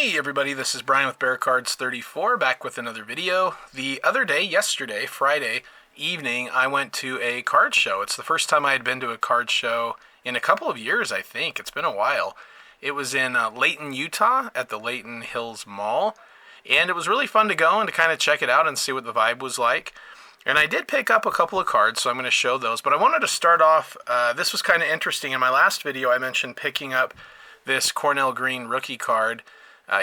Hey everybody, this is Brian with Bear Cards 34, back with another video. The other day, yesterday, Friday evening, I went to a card show. It's the first time I had been to a card show in a couple of years, I think. It's been a while. It was in Layton, Utah at the Layton Hills Mall. And it was really fun to go and to kind of check it out and see what the vibe was like. And I did pick up a couple of cards, so I'm going to show those. But I wanted to start off, this was kind of interesting. In my last video, I mentioned picking up this Cornell Green rookie card.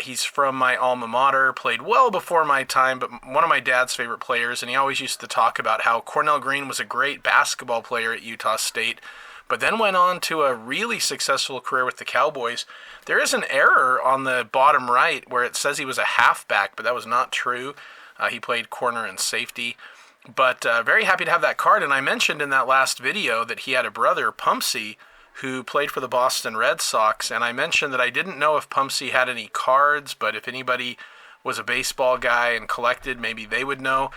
He's from my alma mater, played well before my time, but one of my dad's favorite players, and he always used to talk about how Cornell Green was a great basketball player at Utah State, but then went on to a really successful career with the Cowboys. There is an error on the bottom right where it says he was a halfback, but that was not true. He played corner and safety. But very happy to have that card, and I mentioned in that last video that he had a brother, Pumpsie, who played for the Boston Red Sox, and I mentioned that I didn't know if Pumpsie had any cards, but if anybody was a baseball guy and collected, maybe they would know.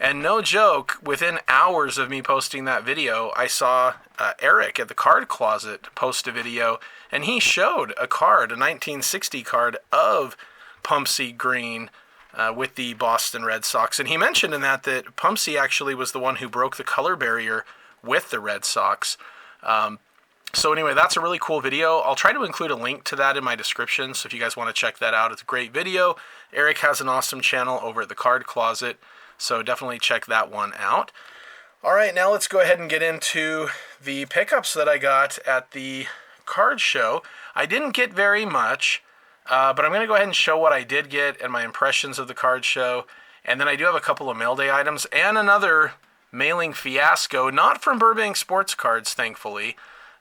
And no joke, within hours of me posting that video, I saw Eric at the Card Closet post a video, and he showed a card, a 1960 card of Pumpsie Green with the Boston Red Sox. And he mentioned in that Pumpsie actually was the one who broke the color barrier with the Red Sox. So anyway, that's a really cool video. I'll try to include a link to that in my description, so if you guys want to check that out, it's a great video. Eric has an awesome channel over at the Card Closet, so definitely check that one out. All right, now let's go ahead and get into the pickups that I got at the card show. I didn't get very much, but I'm going to go ahead and show what I did get and my impressions of the card show. And then I do have a couple of mail day items and another mailing fiasco, not from Burbank Sports Cards, thankfully.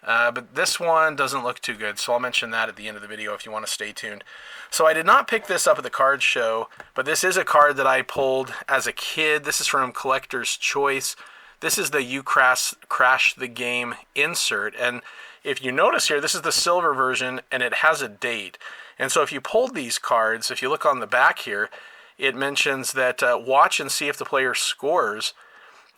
But this one doesn't look too good, so I'll mention that at the end of the video if you want to stay tuned. So I did not pick this up at the card show, but this is a card that I pulled as a kid. This is from Collector's Choice. This is the You Crash the Game insert, and if you notice here, this is the silver version, and it has a date. And so if you pulled these cards, if you look on the back here, it mentions that watch and see if the player scores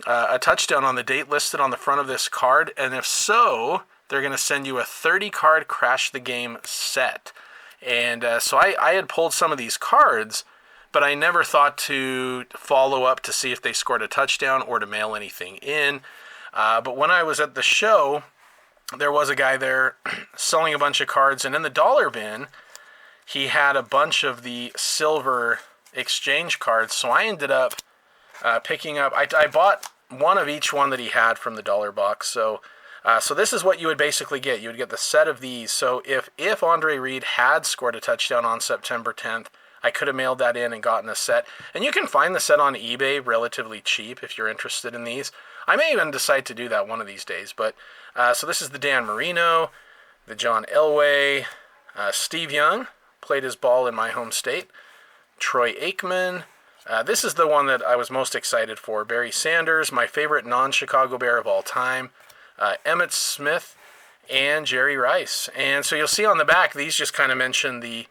a touchdown on the date listed on the front of this card, and if so, they're going to send you a 30-card Crash the Game set. And so I had pulled some of these cards, but I never thought to follow up to see if they scored a touchdown or to mail anything in. But when I was at the show, there was a guy there selling a bunch of cards, and in the dollar bin, he had a bunch of the silver exchange cards, so I ended up picking up, I bought one of each one that he had from the dollar box. So this is what you would basically get. You would get the set of these. So if Andre Reed had scored a touchdown on September 10th, I could have mailed that in and gotten a set. And you can find the set on eBay relatively cheap if you're interested in these. I may even decide to do that one of these days. But so this is the Dan Marino, the John Elway, Steve Young, played his ball in my home state, Troy Aikman. This is the one that I was most excited for. Barry Sanders, my favorite non-Chicago Bear of all time. Emmitt Smith and Jerry Rice. And so you'll see on the back, these just kind of mention the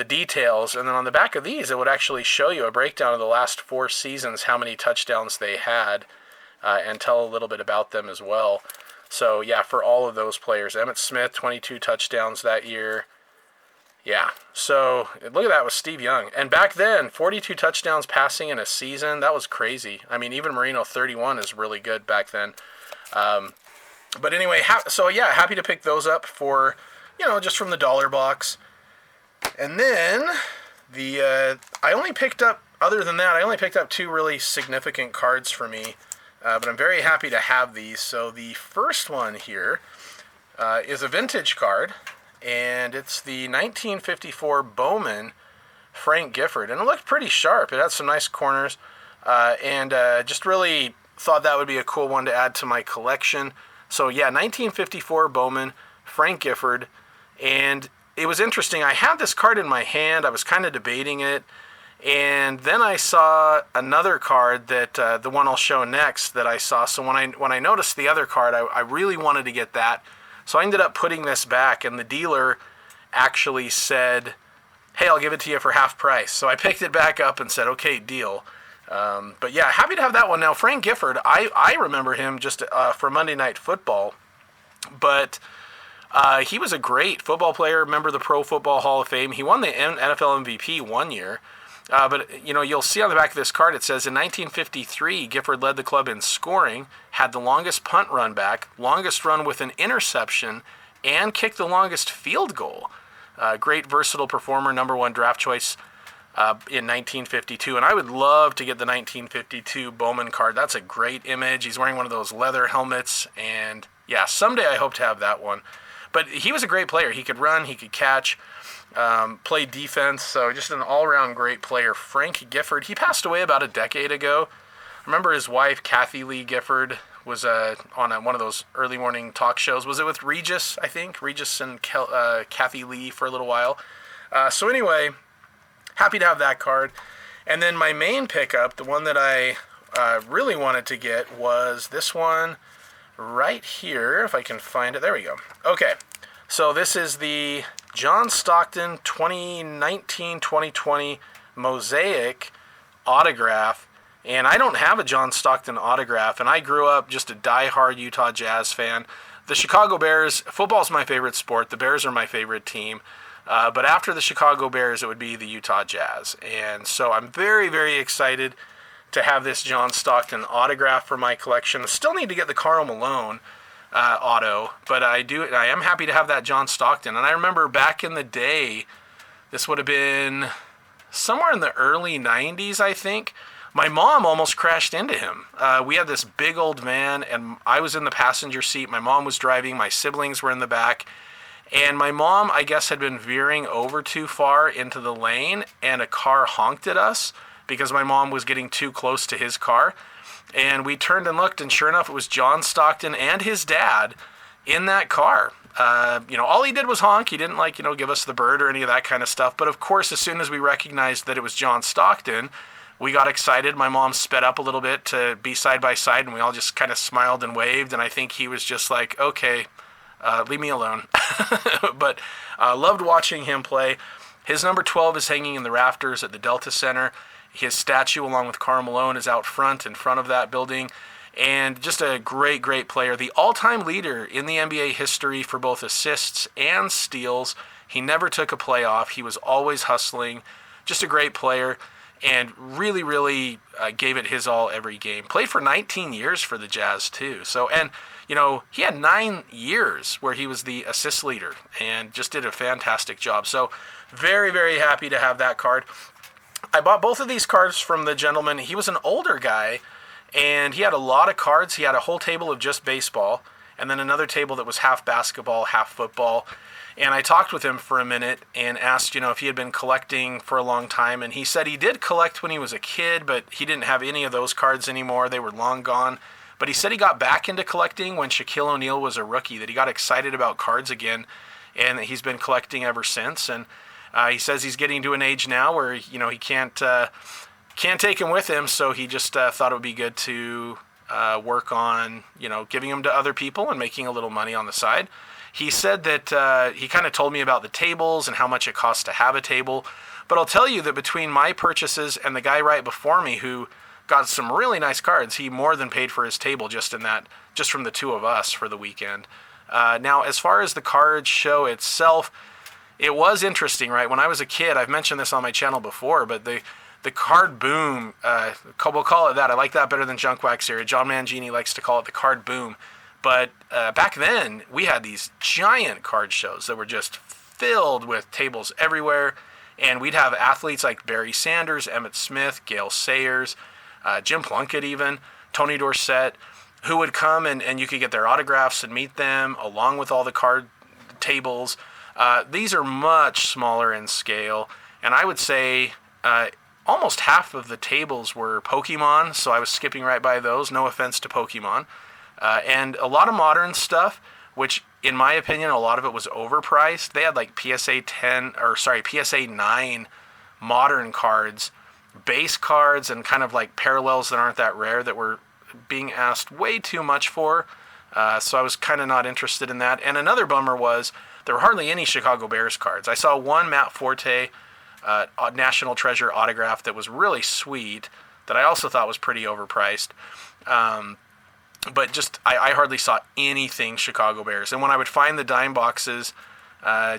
details. And then on the back of these, it would actually show you a breakdown of the last 4 seasons, how many touchdowns they had, and tell a little bit about them as well. So yeah, for all of those players, Emmitt Smith, 22 touchdowns that year. Yeah, so look at that with Steve Young. And back then, 42 touchdowns passing in a season, that was crazy. I mean, even Marino 31 is really good back then. But anyway, so yeah, happy to pick those up for, just from the dollar box. And then I only picked up 2 really significant cards for me. But I'm very happy to have these. So the first one here is a vintage card. And it's the 1954 Bowman Frank Gifford. And it looked pretty sharp. It had some nice corners. And just really thought that would be a cool one to add to my collection. So yeah, 1954 Bowman Frank Gifford. And it was interesting. I had this card in my hand. I was kind of debating it. And then I saw another card that the one I'll show next that I saw. So when I noticed the other card, I really wanted to get that. So I ended up putting this back, and the dealer actually said, hey, I'll give it to you for half price. So I picked it back up and said, okay, deal. But yeah, happy to have that one. Now, Frank Gifford, I remember him just for Monday Night Football, but He was a great football player, member of the Pro Football Hall of Fame. He won the NFL MVP one year. But, you'll see on the back of this card, it says in 1953, Gifford led the club in scoring, had the longest punt run back, longest run with an interception, and kicked the longest field goal. Great versatile performer, number one draft choice in 1952. And I would love to get the 1952 Bowman card. That's a great image. He's wearing one of those leather helmets. And yeah, someday I hope to have that one. But he was a great player. He could run, he could catch, play defense. So just an all-around great player. Frank Gifford, he passed away about a decade ago. I remember his wife, Kathy Lee Gifford, was on one of those early morning talk shows. Was it with Regis, I think? Regis and Kathy Lee for a little while. So anyway, happy to have that card. And then my main pickup, the one that I really wanted to get, was this one right here, if I can find it. There we go. Okay, so this is the John Stockton 2019-2020 Mosaic autograph. And I don't have a John Stockton autograph, and I grew up just a diehard Utah Jazz fan. The Chicago Bears, football's my favorite sport. The Bears are my favorite team. But after the Chicago Bears, it would be the Utah Jazz. And so I'm very, very excited to have this John Stockton autograph for my collection. I still need to get the Karl Malone auto, but I am happy to have that John Stockton. And I remember back in the day, this would have been somewhere in the early 90s, I think. My mom almost crashed into him. We had this big old van, and I was in the passenger seat. My mom was driving. My siblings were in the back. And my mom, I guess, had been veering over too far into the lane, and a car honked at us because my mom was getting too close to his car. And we turned and looked, and sure enough, it was John Stockton and his dad in that car. All he did was honk. He didn't, give us the bird or any of that kind of stuff. But, of course, as soon as we recognized that it was John Stockton, we got excited. My mom sped up a little bit to be side by side, and we all just kind of smiled and waved. And I think he was just like, okay, leave me alone. But loved watching him play. His number 12 is hanging in the rafters at the Delta Center. His statue, along with Karl Malone, is out front in front of that building. And just a great, great player. The all-time leader in the NBA history for both assists and steals. He never took a play off. He was always hustling. Just a great player. And really, really gave it his all every game. Played for 19 years for the Jazz, too. So, and, he had 9 years where he was the assist leader and just did a fantastic job. So, very, very happy to have that card. I bought both of these cards from the gentleman. He was an older guy, and he had a lot of cards. He had a whole table of just baseball, and then another table that was half basketball, half football. And I talked with him for a minute and asked, if he had been collecting for a long time. And he said he did collect when he was a kid, but he didn't have any of those cards anymore. They were long gone. But he said he got back into collecting when Shaquille O'Neal was a rookie, that he got excited about cards again, and that he's been collecting ever since. And he says he's getting to an age now where, he can't take him with him, so he just thought it would be good to work on, giving them to other people and making a little money on the side. He said that he kind of told me about the tables and how much it costs to have a table. But I'll tell you that between my purchases and the guy right before me who got some really nice cards, he more than paid for his table just from the two of us for the weekend. Now, as far as the card show itself, it was interesting, right? When I was a kid, I've mentioned this on my channel before, but the card boom, we'll call it that. I like that better than junk wax area. John Mangini likes to call it the card boom. But back then, we had these giant card shows that were just filled with tables everywhere. And we'd have athletes like Barry Sanders, Emmett Smith, Gale Sayers, Jim Plunkett even, Tony Dorsett, who would come and you could get their autographs and meet them along with all the card tables. These are much smaller in scale. And I would say almost half of the tables were Pokemon, so I was skipping right by those. No offense to Pokemon. And a lot of modern stuff, which in my opinion, a lot of it was overpriced. They had like PSA 9 modern cards, base cards, and kind of like parallels that aren't that rare that were being asked way too much for. So I was kind of not interested in that. And another bummer was there were hardly any Chicago Bears cards. I saw one Matt Forte National Treasure autograph that was really sweet that I also thought was pretty overpriced. but just I hardly saw anything Chicago Bears. And when I would find the dime boxes,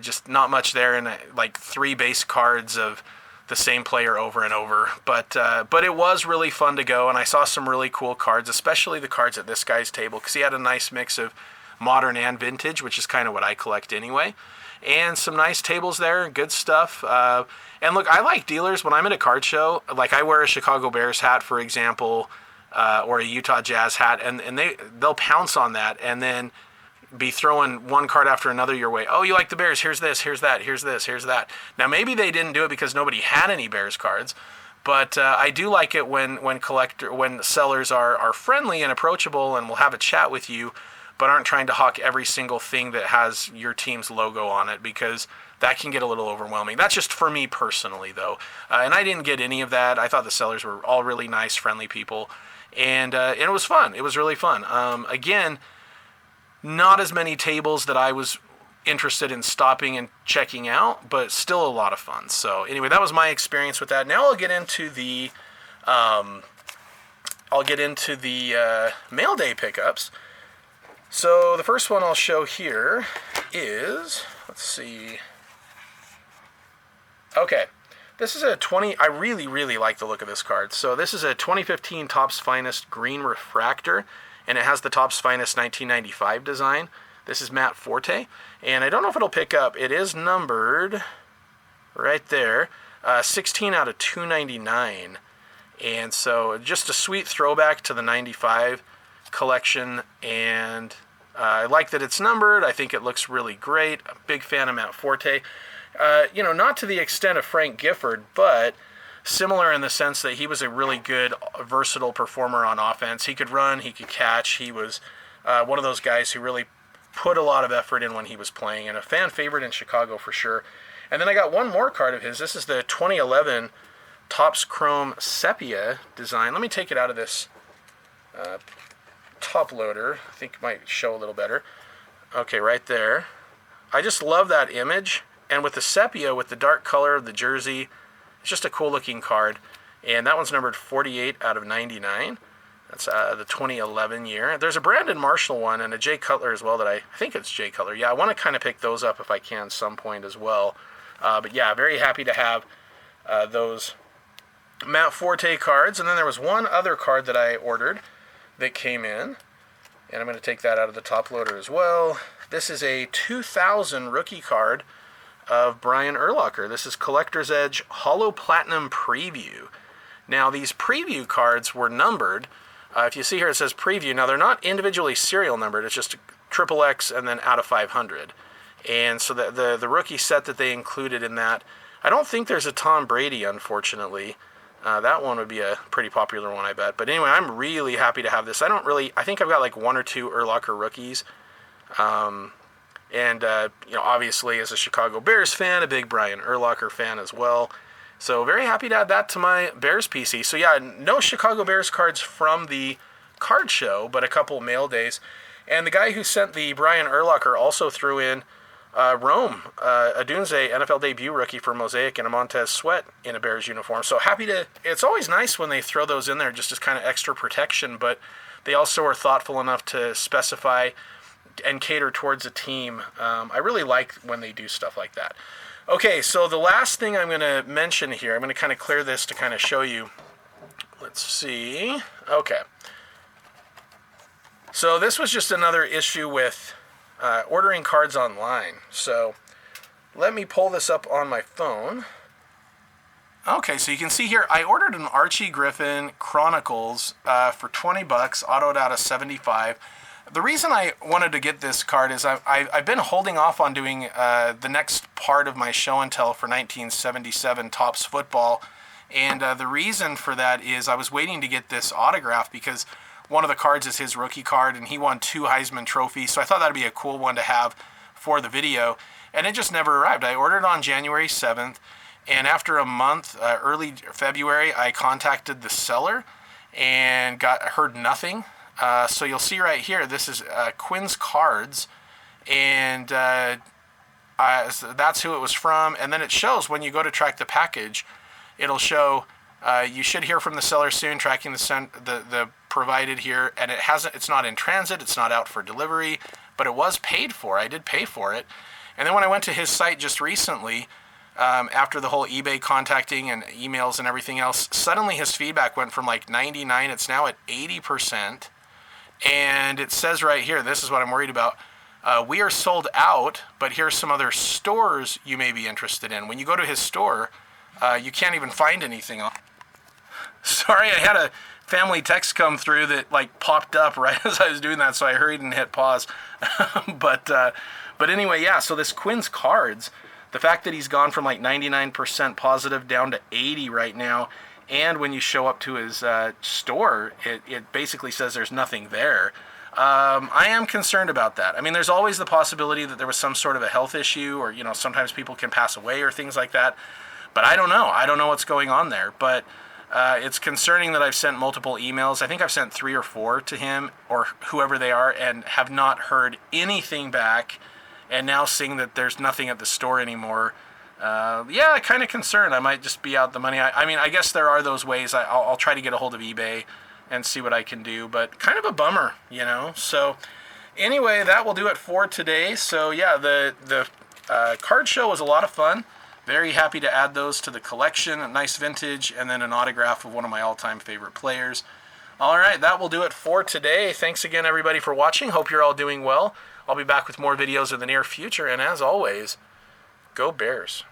just not much there, and like 3 base cards of the same player over and over. But it was really fun to go, and I saw some really cool cards, especially the cards at this guy's table, because he had a nice mix of modern and vintage, which is kind of what I collect anyway. And some nice tables there, good stuff. And look, I like dealers when I'm at a card show. Like, I wear a Chicago Bears hat, for example, or a Utah Jazz hat, and they'll pounce on that and then be throwing one card after another your way. Oh, you like the Bears? Here's this, here's that, here's this, here's that. Now, maybe they didn't do it because nobody had any Bears cards, but I do like it when sellers are friendly and approachable and will have a chat with you, but aren't trying to hawk every single thing that has your team's logo on it, because that can get a little overwhelming. That's just for me personally, though. And I didn't get any of that. I thought the sellers were all really nice, friendly people. And it was fun. It was really fun. Again, not as many tables that I was interested in stopping and checking out, but still a lot of fun. So anyway, that was my experience with that. Now I'll get into the mail day pickups. So the first one I'll show here is, let's see. Okay, this is a I really, really like the look of this card. So this is a 2015 Topps Finest Green Refractor, and it has the Topps Finest 1995 design. This is Matt Forte, and I don't know if it'll pick up. It is numbered right there, 16 out of 299. And so just a sweet throwback to the 95 collection, and I like that it's numbered. I think it looks really great. I'm a big fan of Matt Forte. Not to the extent of Frank Gifford, but similar in the sense that he was a really good, versatile performer on offense. He could run, he could catch. He was one of those guys who really put a lot of effort in when he was playing, and a fan favorite in Chicago for sure. And then I got one more card of his. This is the 2011 Topps Chrome Sepia design. Let me take it out of this top loader. I think it might show a little better. Okay, right there. I just love that image. And with the sepia, with the dark color of the jersey, it's just a cool looking card. And that one's numbered 48 out of 99. That's the 2011 year. There's a Brandon Marshall one and a Jay Cutler as well that I think it's Jay Cutler. Yeah, I want to kind of pick those up if I can some point as well. But yeah, very happy to have those Matt Forte cards. And then there was one other card that I ordered that came in, and I'm going to take that out of the top loader as well. This is a 2000 rookie card of Brian Urlacher. This is Collector's Edge Hollow Platinum Preview. Now, these preview cards were numbered. If you see here, it says preview. Now, they're not individually serial numbered. It's just triple X and then out of 500. And so the rookie set that they included in that, I don't think there's a Tom Brady, unfortunately. That one would be a pretty popular one, I bet. But anyway, I'm really happy to have this. I think I've got like 1 or 2 Urlacher rookies. Obviously, as a Chicago Bears fan, a big Brian Urlacher fan as well. So very happy to add that to my Bears PC. So yeah, no Chicago Bears cards from the card show, but a couple mail days. And the guy who sent the Brian Urlacher also threw in Rome, Adunze, NFL debut rookie for Mosaic, and a Montez Sweat in a Bears uniform. So happy to, it's always nice when they throw those in there just as kind of extra protection, but they also are thoughtful enough to specify and cater towards a team. I really like when they do stuff like that. Okay, so the last thing I'm going to mention here, I'm going to kind of clear this to kind of show you. Let's see. Okay. So this was just another issue with ordering cards online. So let me pull this up on my phone. Okay, so you can see here, I ordered an Archie Griffin Chronicles for $20, autoed out of 75. The reason I wanted to get this card is I've been holding off on doing the next part of my show and tell for 1977 Topps football. And the reason for that is I was waiting to get this autograph because one of the cards is his rookie card, and he won 2 Heisman trophies. So I thought that'd be a cool one to have for the video. And it just never arrived. I ordered on January 7th. And after a month, early February, I contacted the seller and heard nothing. So you'll see right here, this is Quinn's Cards, and so that's who it was from. And then it shows when you go to track the package, it'll show you should hear from the seller soon, tracking the provided here, and it's not in transit, it's not out for delivery, but it was paid for. I did pay for it. And then when I went to his site just recently, after the whole eBay contacting and emails and everything else, suddenly his feedback went from like 99, it's now at 80%. And it says right here, this is what I'm worried about. We are sold out, but here's some other stores you may be interested in. When you go to his store, you can't even find anything. Sorry, I had a family text come through that like popped up right as I was doing that, so I hurried and hit pause. But anyway, yeah, so this Quinn's Cards, the fact that he's gone from like 99% positive down to 80 right now, and when you show up to his store, it basically says there's nothing there. I am concerned about that. I mean, there's always the possibility that there was some sort of a health issue, or, you know, sometimes people can pass away or things like that. But I don't know. I don't know what's going on there. But it's concerning that I've sent multiple emails. I think I've sent 3 or 4 to him or whoever they are and have not heard anything back. And now seeing that there's nothing at the store anymore, yeah, kind of concerned. I might just be out the money. I mean, I guess there are those ways. I'll try to get a hold of eBay and see what I can do, but kind of a bummer, you know. So anyway, that will do it for today. So yeah, the card show was a lot of fun. Very happy to add those to the collection. A nice vintage, and then an autograph of one of my all-time favorite players. All right, that will do it for today. Thanks again, everybody, for watching. Hope you're all doing well. I'll be back with more videos in the near future, and as always, go Bears.